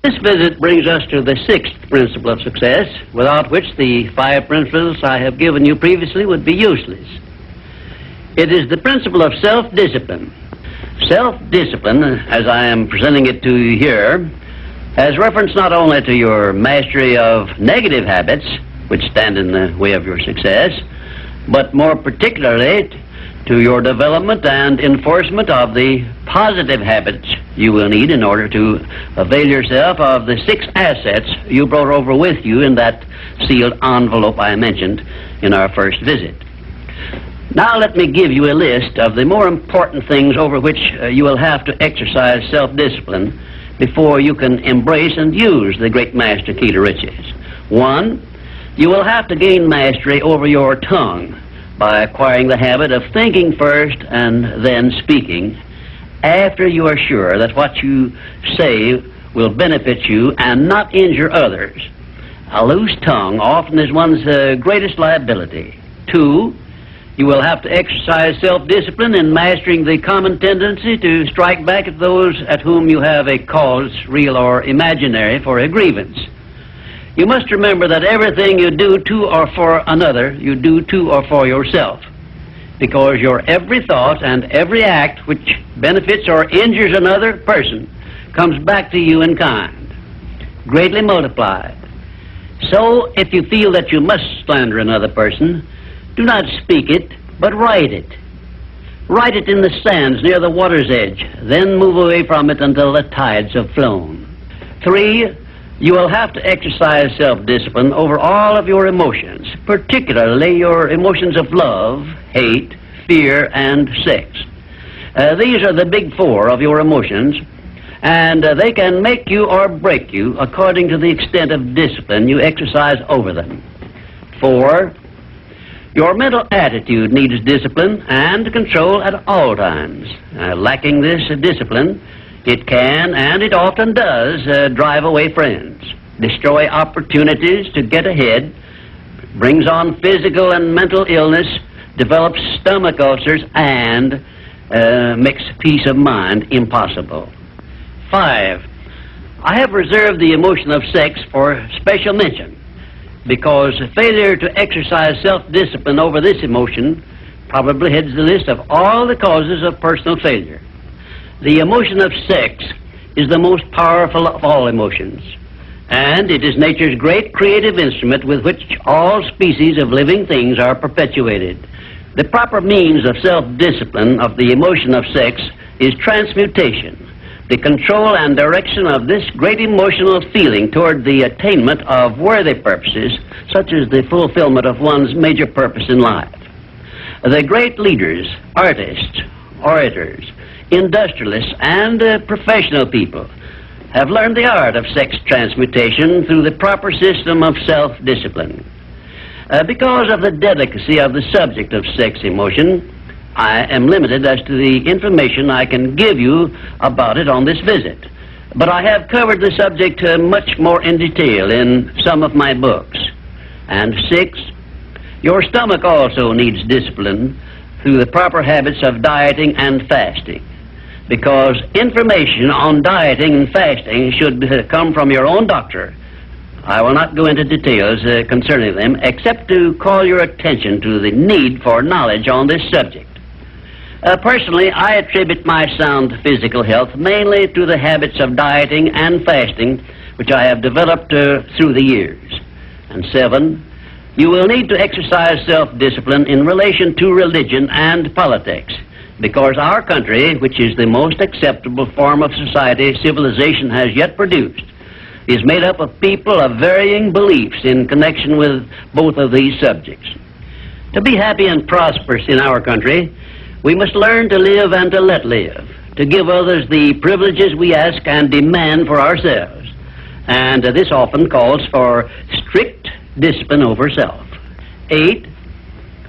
This visit brings us to the sixth principle of success, without which the 5 principles I have given you previously would be useless. It is the principle of self-discipline. Self-discipline, as I am presenting it to you here, has reference not only to your mastery of negative habits, which stand in the way of your success, but more particularly to your development and enforcement of the positive habits you will need in order to avail yourself of the 6 assets you brought over with you in that sealed envelope I mentioned in our first visit. Now let me give you a list of the more important things over which you will have to exercise self-discipline before you can embrace and use the great master key to riches. 1, you will have to gain mastery over your tongue by acquiring the habit of thinking first and then speaking after you are sure that what you say will benefit you and not injure others. A loose tongue often is one's greatest liability. 2, you will have to exercise self-discipline in mastering the common tendency to strike back at those at whom you have a cause, real or imaginary, for a grievance. You must remember that everything you do to or for another, you do to or for yourself, because your every thought and every act which benefits or injures another person comes back to you in kind, greatly multiplied. So, if you feel that you must slander another person, do not speak it, but write it. Write it in the sands near the water's edge, then move away from it until the tides have flown. 3, you will have to exercise self-discipline over all of your emotions, particularly your emotions of love, hate, fear, and sex. These are the big 4 of your emotions, and they can make you or break you according to the extent of discipline you exercise over them. 4, your mental attitude needs discipline and control at all times. Lacking this discipline, it can, and it often does, drive away friends, destroy opportunities to get ahead, brings on physical and mental illness, develops stomach ulcers, and makes peace of mind impossible. 5, I have reserved the emotion of sex for special mention, because failure to exercise self-discipline over this emotion probably heads the list of all the causes of personal failure. The emotion of sex is the most powerful of all emotions, and it is nature's great creative instrument with which all species of living things are perpetuated. The proper means of self-discipline of the emotion of sex is transmutation, the control and direction of this great emotional feeling toward the attainment of worthy purposes, such as the fulfillment of one's major purpose in life. The great leaders, artists, orators, industrialists, and professional people have learned the art of sex transmutation through the proper system of self-discipline. Because of the delicacy of the subject of sex emotion, I am limited as to the information I can give you about it on this visit, but I have covered the subject much more in detail in some of my books. And 6, your stomach also needs discipline through the proper habits of dieting and fasting, because information on dieting and fasting should come from your own doctor. I will not go into details concerning them, except to call your attention to the need for knowledge on this subject. Personally, I attribute my sound physical health mainly to the habits of dieting and fasting which I have developed through the years. And 7, you will need to exercise self-discipline in relation to religion and politics, because our country, which is the most acceptable form of society civilization has yet produced, is made up of people of varying beliefs in connection with both of these subjects. To be happy and prosperous in our country, we must learn to live and to let live, to give others the privileges we ask and demand for ourselves. And this often calls for strict discipline over self. 8,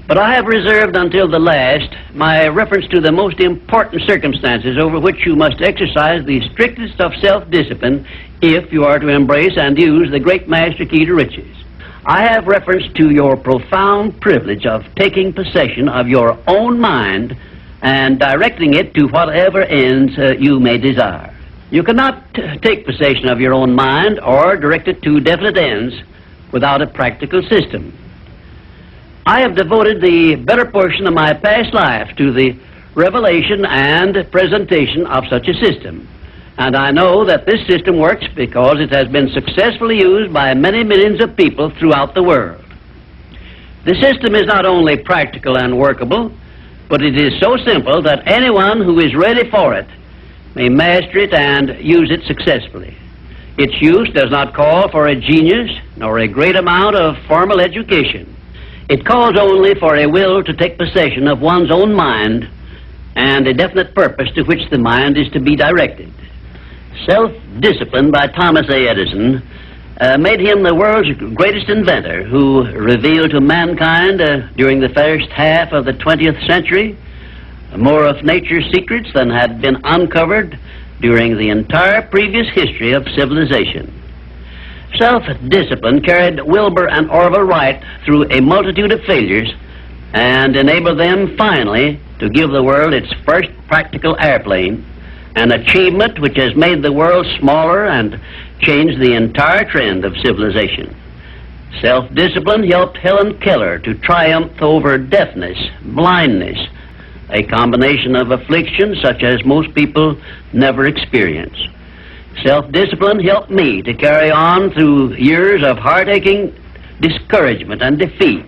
but I have reserved until the last my reference to the most important circumstances over which you must exercise the strictest of self-discipline if you are to embrace and use the great master key to riches. I have reference to your profound privilege of taking possession of your own mind and directing it to whatever ends you may desire. You cannot take possession of your own mind or direct it to definite ends without a practical system. I have devoted the better portion of my past life to the revelation and presentation of such a system. And I know that this system works because it has been successfully used by many millions of people throughout the world. The system is not only practical and workable, but it is so simple that anyone who is ready for it may master it and use it successfully. Its use does not call for a genius nor a great amount of formal education. It calls only for a will to take possession of one's own mind and a definite purpose to which the mind is to be directed. Self-discipline by Thomas A. Edison made him the world's greatest inventor, who revealed to mankind during the first half of the 20th century more of nature's secrets than had been uncovered during the entire previous history of civilization. Self-discipline carried Wilbur and Orville Wright through a multitude of failures and enabled them finally to give the world its first practical airplane, an achievement which has made the world smaller and changed the entire trend of civilization. Self-discipline helped Helen Keller to triumph over deafness, blindness, a combination of afflictions such as most people never experience. Self-discipline helped me to carry on through years of heart-aching discouragement and defeat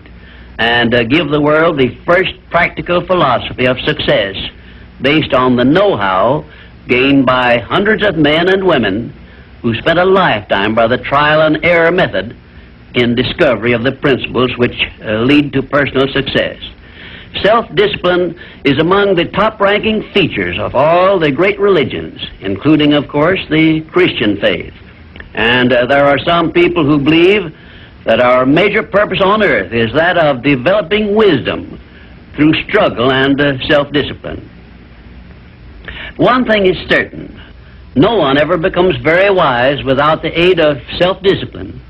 and give the world the first practical philosophy of success based on the know-how gained by hundreds of men and women who spent a lifetime by the trial and error method in discovery of the principles which lead to personal success. Self-discipline is among the top-ranking features of all the great religions, including, of course, the Christian faith. And there are some people who believe that our major purpose on earth is that of developing wisdom through struggle and self-discipline. One thing is certain: no one ever becomes very wise without the aid of self-discipline,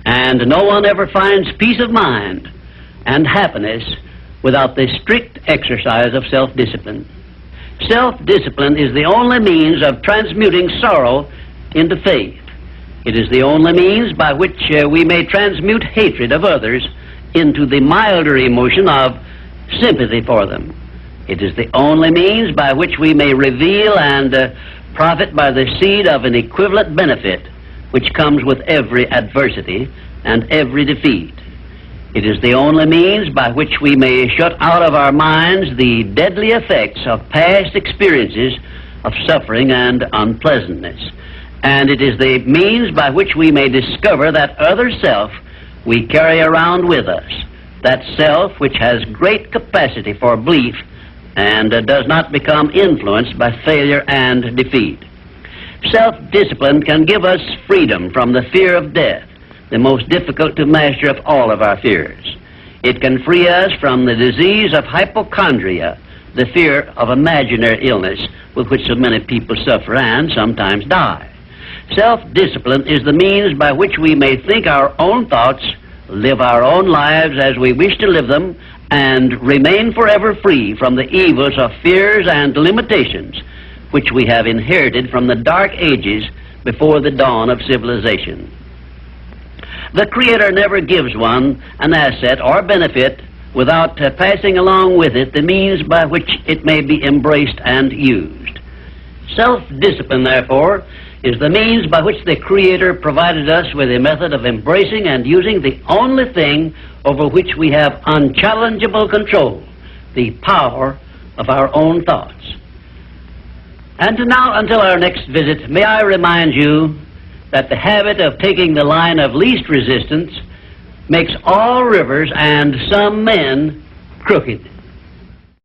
and no one ever finds peace of mind and happiness without the strict exercise of self-discipline. Self-discipline is the only means of transmuting sorrow into faith. It is the only means by which we may transmute hatred of others into the milder emotion of sympathy for them. It is the only means by which we may reveal and profit by the seed of an equivalent benefit which comes with every adversity and every defeat. It is the only means by which we may shut out of our minds the deadly effects of past experiences of suffering and unpleasantness. And it is the means by which we may discover that other self we carry around with us, that self which has great capacity for belief and does not become influenced by failure and defeat. Self-discipline can give us freedom from the fear of death, the most difficult to master of all of our fears. It can free us from the disease of hypochondria, the fear of imaginary illness with which so many people suffer and sometimes die. Self-discipline is the means by which we may think our own thoughts, live our own lives as we wish to live them, and remain forever free from the evils of fears and limitations which we have inherited from the dark ages before the dawn of civilization. The Creator never gives one an asset or benefit without passing along with it the means by which it may be embraced and used. Self-discipline, therefore, is the means by which the Creator provided us with a method of embracing and using the only thing over which we have unchallengeable control, the power of our own thoughts. And now, until our next visit, may I remind you that the habit of taking the line of least resistance makes all rivers and some men crooked.